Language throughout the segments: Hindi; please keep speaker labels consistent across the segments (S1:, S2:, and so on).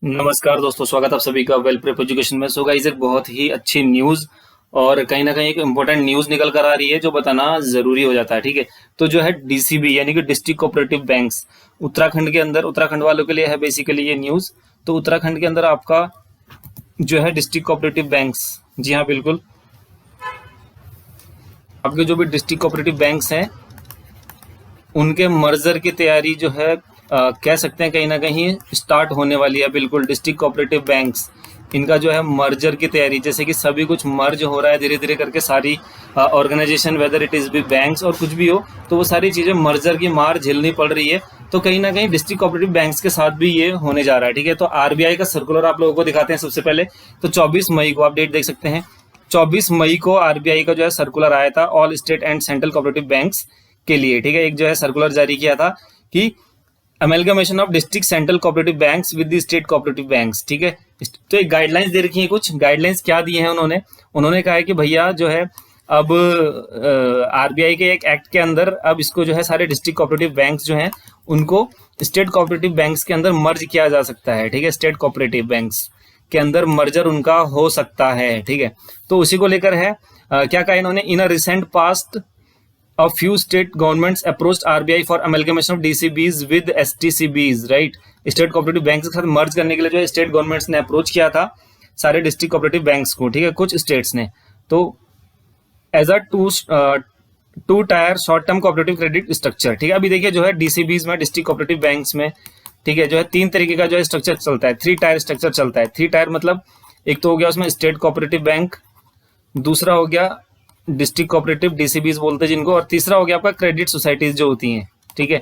S1: नमस्कार दोस्तों, स्वागत आप सभी का वेल प्रेप एजुकेशन में। सो गाइस, एक बहुत ही अच्छी न्यूज़ और कहीं ना कहीं एक इम्पोर्टेंट न्यूज़ निकल कर आ रही है जो बताना ज़रूरी हो जाता है। ठीक है, तो जो है डीसीबी यानी कि डिस्ट्रिक्ट कोऑपरेटिव बैंक्स उत्तराखंड के अंदर, उत्तराखंड वालों के लिए है बेसिकली ये न्यूज़। तो उत्तराखंड के अंदर आपका जो है डिस्ट्रिक्ट कोऑपरेटिव बैंक्स, जी हाँ बिल्कुल, आपके जो भी डिस्ट्रिक्ट कोऑपरेटिव बैंक्स हैं उनके मर्जर की तैयारी जो है कह सकते हैं कहीं ना कहीं स्टार्ट होने वाली है। बिल्कुल, डिस्ट्रिक्ट कोऑपरेटिव बैंक्स इनका जो है मर्जर की तैयारी, जैसे कि सभी कुछ मर्ज हो रहा है धीरे धीरे करके, सारी ऑर्गेनाइजेशन वेदर इट इज़ भी बैंक्स और कुछ भी हो, तो वो सारी चीज़ें मर्जर की मार झेलनी पड़ रही है। तो कहीं ना कहीं डिस्ट्रिक्ट कोऑपरेटिव बैंक्स के साथ भी ये होने जा रहा है। ठीक है, तो आरबीआई का सर्कुलर आप लोगों को दिखाते हैं सबसे पहले। तो 24 मई को आप डेट देख सकते हैं, 24 मई को आरबीआई का जो है सर्कुलर आया था all state and central cooperative banks के लिए। ठीक है, एक जो है सर्कुलर जारी किया था कि amalgamation of district central cooperative banks with the state cooperative banks. ठीक है, तो एक गाइडलाइंस दे रखी है। कुछ गाइडलाइंस क्या दी हैं उन्होंने कहा है कि भैया जो है अब आरबीआई के एक एक्ट के अंदर अब इसको जो है सारे डिस्ट्रिक्ट कोऑपरेटिव बैंक्स जो हैं उनको स्टेट कोऑपरेटिव बैंक्स के अंदर मर्ज किया जा सकता है। ठीक है, स्टेट कोऑपरेटिव बैंक्स के अंदर मर्जर उनका हो सकता है। ठीक है, तो उसी को लेकर है क्या कहा इन्होंने, in a recent past a few state governments approached RBI for amalgamation of DCBs with STCBs, right? State cooperative banks के साथ मर्ज करने के लिए जो है स्टेट गवर्नमेंट्स ने अप्रोच किया था सारे डिस्ट्रिक्ट कोऑपरेटिव बैंक्स को। ठीक है, कुछ स्टेट्स ने, तो as a two tier short term cooperative credit structure. ठीक है, अभी देखिए जो है डीसीबीज में, डिस्ट्रिक्ट कोऑपरेटिव बैंक्स में, ठीक है, जो है 3 तरीके का जो है स्ट्रक्चर चलता है, 3 टायर स्ट्रक्चर चलता है। 3 टायर मतलब एक तो हो गया उसमें स्टेट कोऑपरेटिव बैंक, दूसरा हो गया डिस्ट्रिक्ट कोऑपरेटिव डीसीबीज बोलते हैं जिनको, और तीसरा हो गया आपका क्रेडिट सोसाइटीज जो होती हैं। ठीक है,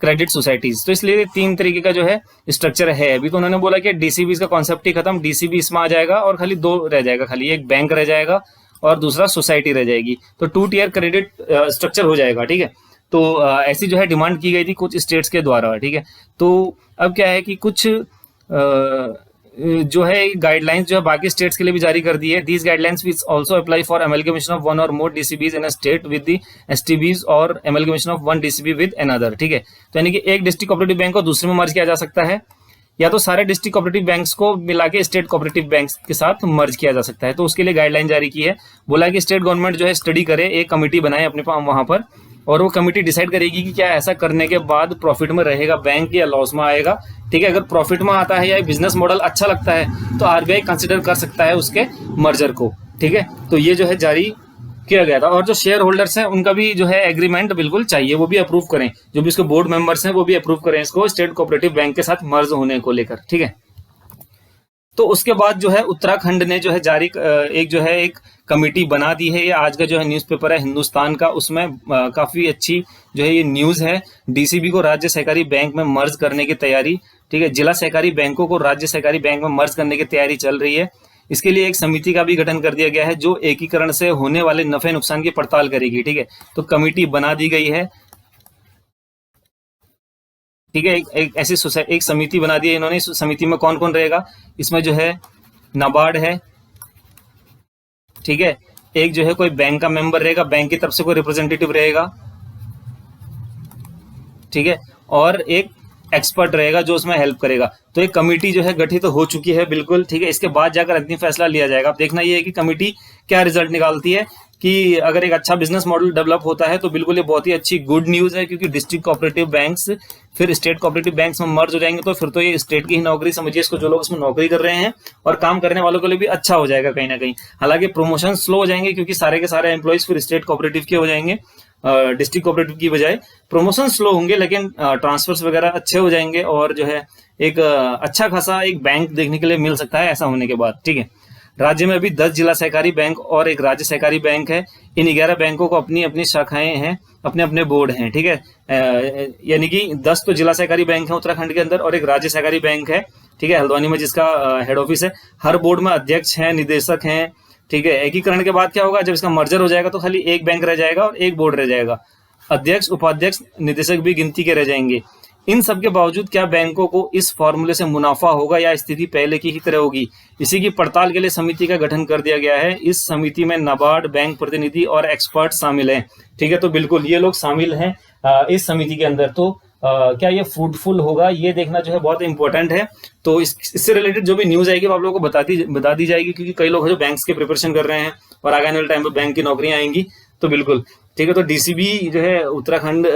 S1: क्रेडिट सोसाइटीज। तो इसलिए 3 तरीके का जो है स्ट्रक्चर है। अभी तो उन्होंने बोला कि डीसीबीज का कॉन्सेप्ट ही खत्म, डीसीबी इसमें आ जाएगा और खाली 2 रह जाएगा, खाली एक बैंक रह जाएगा और दूसरा सोसाइटी रह जाएगी, तो 2 टियर क्रेडिट स्ट्रक्चर हो जाएगा। ठीक है, तो ऐसी जो है डिमांड की गई थी कुछ स्टेट्स के द्वारा। ठीक है, तो अब क्या है कि कुछ जो है गाइडलाइंस जो है बाकी स्टेट्स के लिए भी जारी कर दी है। These guidelines which also apply for amalgamation of one और मोर डीसीबीज इन अ स्टेट विद द एसटीबीज और amalgamation of one DCB with another. ठीक है, तो यानी कि एक डिस्ट्रिक्ट कोऑपरेटिव बैंक को दूसरे में मर्ज किया जा सकता है, या तो सारे डिस्ट्रिक्ट कोऑपरेटिव बैंक्स को मिला के स्टेट कोऑपरेटिव बैंक्स के साथ मर्ज किया जा सकता है। तो उसके लिए गाइडलाइन जारी की है। बोला कि स्टेट गवर्नमेंट जो है स्टडी करे, एक कमेटी बनाए अपने वहां पर, और वो कमेटी डिसाइड करेगी कि क्या ऐसा करने के बाद प्रॉफिट में रहेगा बैंक या लॉस में आएगा। ठीक है, अगर प्रॉफिट में आता है या बिजनेस मॉडल अच्छा लगता है तो आरबीआई कंसिडर कर सकता है उसके मर्जर को। ठीक है, तो ये जो है जारी किया गया था, और जो शेयर होल्डर्स हैं उनका भी जो है एग्रीमेंट बिल्कुल चाहिए, वो भी अप्रूव करें, जो भी उसके बोर्ड मेंबर्स हैं वो भी अप्रूव करें इसको स्टेट कोऑपरेटिव बैंक के साथ मर्ज होने को लेकर। ठीक है, तो उसके बाद जो है उत्तराखंड ने जो है जारी एक जो है एक कमेटी बना दी है। ये आज का जो है न्यूज़पेपर है हिंदुस्तान का, उसमें काफ़ी अच्छी जो है ये न्यूज़ है। डीसीबी को राज्य सहकारी बैंक में मर्ज करने की तैयारी। ठीक है, जिला सहकारी बैंकों को राज्य सहकारी बैंक में मर्ज करने की तैयारी चल रही है। इसके लिए एक समिति का भी गठन कर दिया गया है जो एकीकरण से होने वाले नफे नुकसान की पड़ताल करेगी। ठीक है, तो कमेटी बना दी गई है। ठीक है, एक ऐसी एक समिति बना दी है इन्होंने। इस समिति में कौन कौन रहेगा, इसमें जो है नाबार्ड है, ठीक है, एक जो है कोई बैंक का मेंबर रहेगा, बैंक की तरफ से कोई रिप्रेजेंटेटिव रहेगा, ठीक है, और एक एक्सपर्ट रहेगा जो उसमें हेल्प करेगा। तो एक कमेटी जो है गठित तो हो चुकी है बिल्कुल। ठीक है, इसके बाद जाकर अंतिम फैसला लिया जाएगा। अब देखना ये है कि कमेटी क्या रिजल्ट निकालती है, कि अगर एक अच्छा बिजनेस मॉडल डेवलप होता है तो बिल्कुल ये बहुत ही अच्छी गुड न्यूज़ है, क्योंकि डिस्ट्रिक्ट कोऑपरेटिव बैंक्स फिर स्टेट कोऑपरेटिव बैंक्स में मर्ज हो जाएंगे, तो फिर तो ये स्टेट की ही नौकरी समझिए इसको, जो लोग इसमें नौकरी कर रहे हैं और काम करने वालों के लिए भी अच्छा हो जाएगा कहीं ना कहीं। हालांकि प्रमोशन स्लो हो जाएंगे क्योंकि सारे के सारे एम्प्लॉयज फिर स्टेट कोऑपरेटिव के हो जाएंगे, डिस्ट्रिक्ट कोऑपरेटिव की बजाय। प्रमोशन स्लो होंगे लेकिन ट्रांसफर्स वगैरह अच्छे हो जाएंगे, और जो है एक अच्छा खासा एक बैंक देखने के लिए मिल सकता है ऐसा होने के बाद। ठीक है, राज्य में अभी 10 जिला सहकारी बैंक और एक राज्य सहकारी बैंक है। इन 11 बैंकों को अपनी अपनी शाखाएं हैं, अपने अपने बोर्ड हैं। ठीक है, यानी कि 10 तो जिला सहकारी बैंक है उत्तराखंड के अंदर और एक राज्य सहकारी बैंक है। ठीक है, हल्द्वानी में जिसका हेड ऑफिस है। हर बोर्ड में अध्यक्ष हैं, निदेशक हैं। ठीक है, एकीकरण के बाद क्या होगा, जब इसका मर्जर हो जाएगा तो खाली एक बैंक रह जाएगा और एक बोर्ड रह जाएगा। अध्यक्ष, उपाध्यक्ष, निदेशक भी गिनती के रह जाएंगे। इन सब के बावजूद क्या बैंकों को इस फॉर्मूले से मुनाफा होगा या स्थिति पहले की ही तरह होगी, इसी की पड़ताल के लिए समिति का गठन कर दिया गया है। इस समिति में नाबार्ड, बैंक प्रतिनिधि और एक्सपर्ट शामिल हैं। ठीक है, तो बिल्कुल ये लोग शामिल हैं इस समिति के अंदर। तो क्या ये फ्रूटफुल होगा, ये देखना जो है बहुत इंपॉर्टेंट है। तो इससे रिलेटेड जो भी न्यूज़ आएगी वो आप लोगों को बता दी जाएगी, क्योंकि कई लोग हैं जो बैंक्स के प्रिपरेशन कर रहे हैं और आगे आने वाले टाइम पे बैंक की नौकरियां आएंगी। तो बिल्कुल ठीक है। तो डीसीबी जो है उत्तराखंड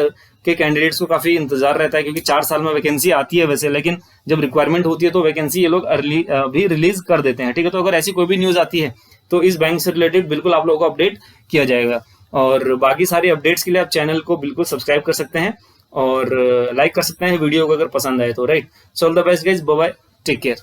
S1: के कैंडिडेट्स को काफ़ी इंतजार रहता है, क्योंकि 4 साल में वैकेंसी आती है वैसे, लेकिन जब रिक्वायरमेंट होती है तो वैकेंसी ये लोग अर्ली भी रिलीज कर देते हैं। ठीक है। तो अगर ऐसी कोई भी न्यूज़ आती है तो इस बैंक से रिलेटेड बिल्कुल आप लोगों को अपडेट किया जाएगा। और बाकी सारी अपडेट्स के लिए आप चैनल को बिल्कुल सब्सक्राइब कर सकते हैं और लाइक कर सकते हैं वीडियो को अगर पसंद आए तो। Right. So all the best guys, bye bye, take care.